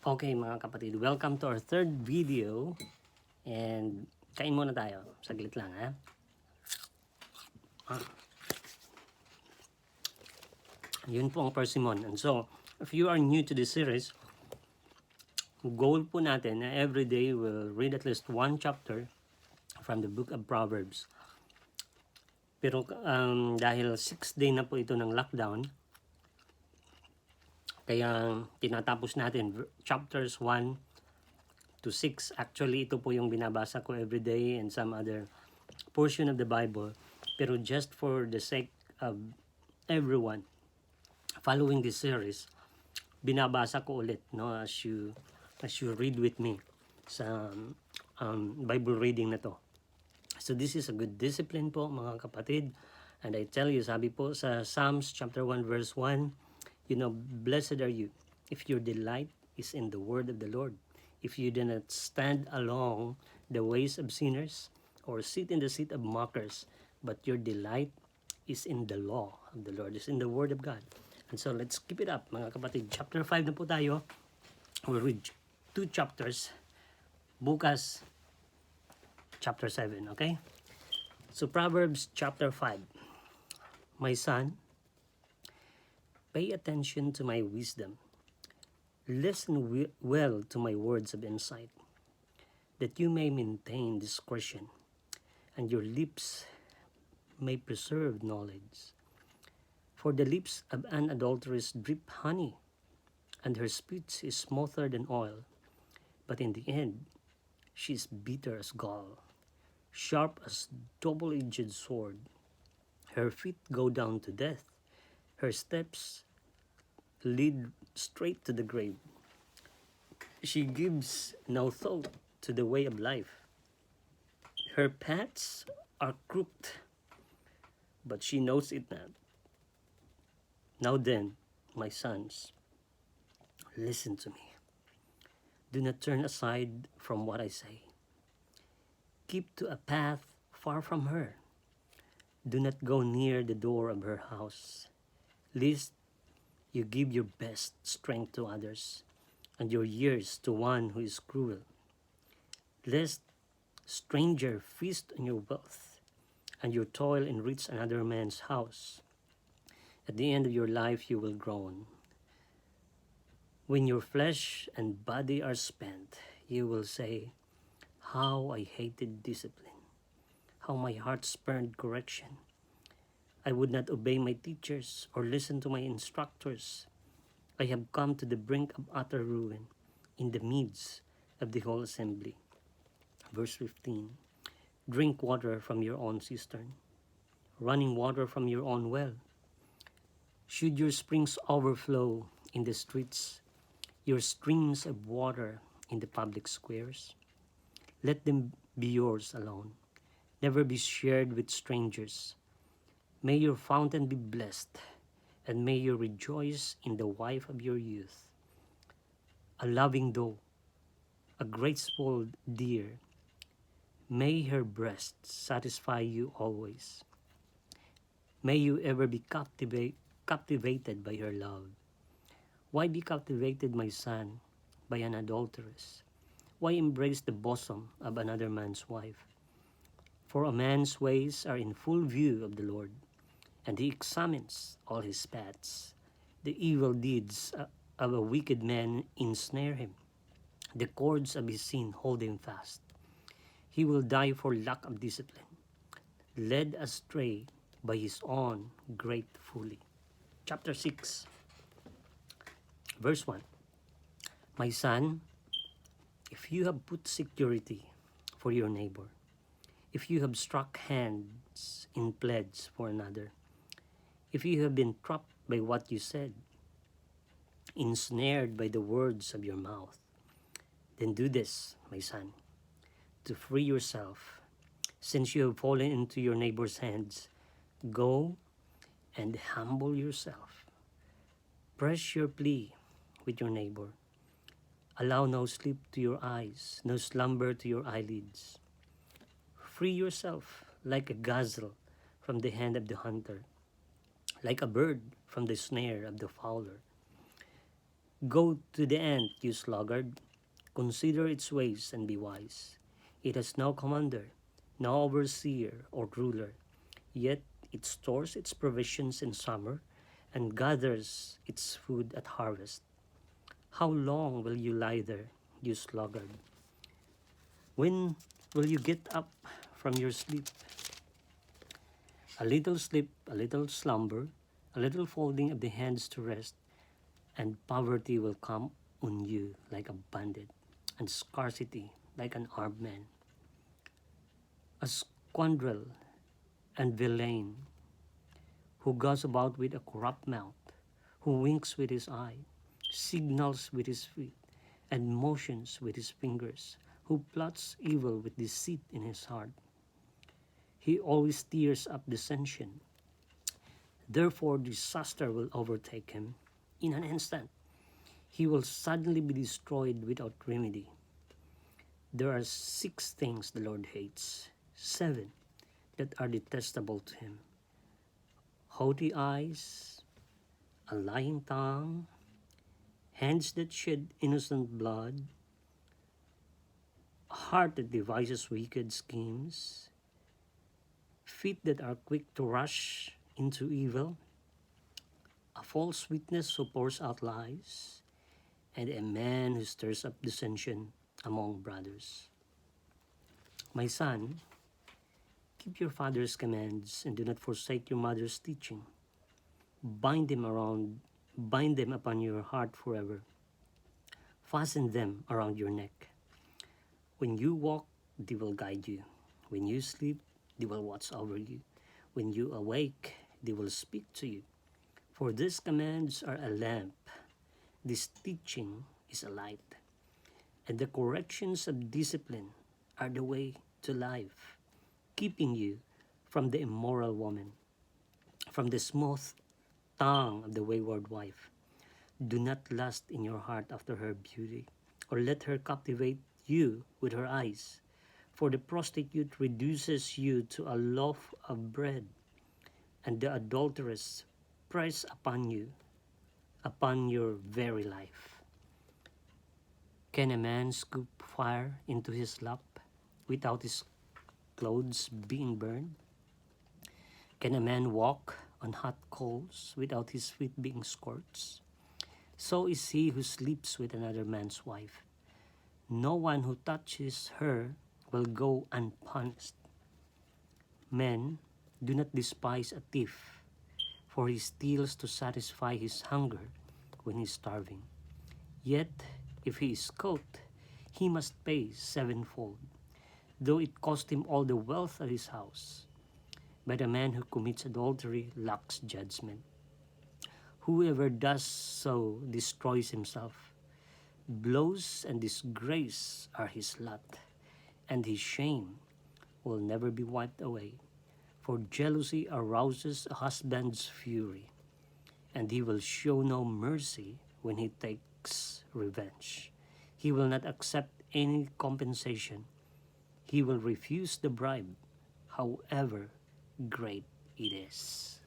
Okay mga kapatid, welcome to our third video. And kain muna tayo. Saglit lang ha. Yun po ang persimmon. And so, if you are new to this series, goal po natin na every day we'll read at least one chapter from the book of Proverbs. Pero dahil 6th day na po ito ng lockdown, kaya tinatapos natin chapters 1 to 6. Actually, ito po yung binabasa ko every day and some other portion of the Bible. Pero just for the sake of everyone following this series, binabasa ko ulit, no, as you read with me sa Bible reading na to. So this is a good discipline po mga kapatid. And I tell you, sabi po sa Psalms chapter 1 verse 1, blessed are you if your delight is in the word of the Lord. If you do not stand along the ways of sinners or sit in the seat of mockers, but your delight is in the law of the Lord, is in the word of God. And so let's keep it up mga kapatid. Chapter 5 na po tayo. We'll read 2 chapters. Bukas, chapter 7, okay? So Proverbs chapter 5. My son, pay attention to my wisdom. Listen well to my words of insight, that you may maintain discretion, and your lips may preserve knowledge. For the lips of an adulteress drip honey, and her speech is smoother than oil, but in the end she is bitter as gall, sharp as double-edged sword. Her feet go down to death, her steps lead straight to the grave. She gives no thought to the way of life. Her paths are crooked, but she knows it not. Now then, my sons, listen to me. Do not turn aside from what I say. Keep to a path far from her. Do not go near the door of her house, lest you give your best strength to others, and your years to one who is cruel. Lest stranger feast on your wealth, and your toil enrich another man's house. At the end of your life you will groan. When your flesh and body are spent, you will say, how I hated discipline, how my heart spurned correction. I would not obey my teachers or listen to my instructors. I have come to the brink of utter ruin in the midst of the whole assembly. Verse 15, drink water from your own cistern, running water from your own well. Should your springs overflow in the streets, your streams of water in the public squares, let them be yours alone, never be shared with strangers. May your fountain be blessed, and may you rejoice in the wife of your youth. A loving doe, a graceful deer, may her breasts satisfy you always. May you ever be captivated by her love. Why be captivated, my son, by an adulteress? Why embrace the bosom of another man's wife? For a man's ways are in full view of the Lord, and he examines all his paths. The evil deeds of a wicked man ensnare him. The cords of his sin hold him fast. He will die for lack of discipline, led astray by his own great folly. Chapter 6, verse 1. My son, if you have put security for your neighbor, if you have struck hands in pledge for another, if you have been trapped by what you said, ensnared by the words of your mouth, then do this, my son, to free yourself. Since you have fallen into your neighbor's hands, go and humble yourself. Press your plea with your neighbor. Allow no sleep to your eyes, no slumber to your eyelids. Free yourself like a gazelle from the hand of the hunter, like a bird from the snare of the fowler. Go to the ant, you sluggard. Consider its ways and be wise. It has no commander, no overseer or ruler, yet it stores its provisions in summer and gathers its food at harvest. How long will you lie there, you sluggard? When will you get up from your sleep? A little sleep, a little slumber, a little folding of the hands to rest, and poverty will come on you like a bandit, and scarcity like an armed man. A scoundrel and villain who goes about with a corrupt mouth, who winks with his eye, signals with his feet, and motions with his fingers, who plots evil with deceit in his heart. He always stirs up dissension. Therefore, disaster will overtake him in an instant. He will suddenly be destroyed without remedy. There are 6 things the Lord hates, 7 that are detestable to him: haughty eyes, a lying tongue, hands that shed innocent blood, a heart that devises wicked schemes, feet that are quick to rush into evil, a false witness who pours out lies, and a man who stirs up dissension among brothers. My son, keep your father's commands and do not forsake your mother's teaching. Bind them upon your heart forever. Fasten them around your neck. When you walk, they will guide you. When you sleep, they will watch over you. When you awake, they will speak to you. For these commands are a lamp, this teaching is a light, and the corrections of discipline are the way to life, keeping you from the immoral woman, from the smooth tongue of the wayward wife. Do not lust in your heart after her beauty, or let her captivate you with her eyes. For the prostitute reduces you to a loaf of bread, and the adulteress press upon you, upon your very life. Can a man scoop fire into his lap without his clothes being burned? Can a man walk on hot coals without his feet being scorched? So is he who sleeps with another man's wife. No one who touches her will go unpunished. Men, do not despise a thief, for he steals to satisfy his hunger when he is starving. Yet, if he is caught, he must pay 7-fold, though it cost him all the wealth of his house. But a man who commits adultery lacks judgment. Whoever does so destroys himself. Blows and disgrace are his lot, and his shame will never be wiped away. For jealousy arouses a husband's fury, and he will show no mercy when he takes revenge. He will not accept any compensation. He will refuse the bribe, however great it is.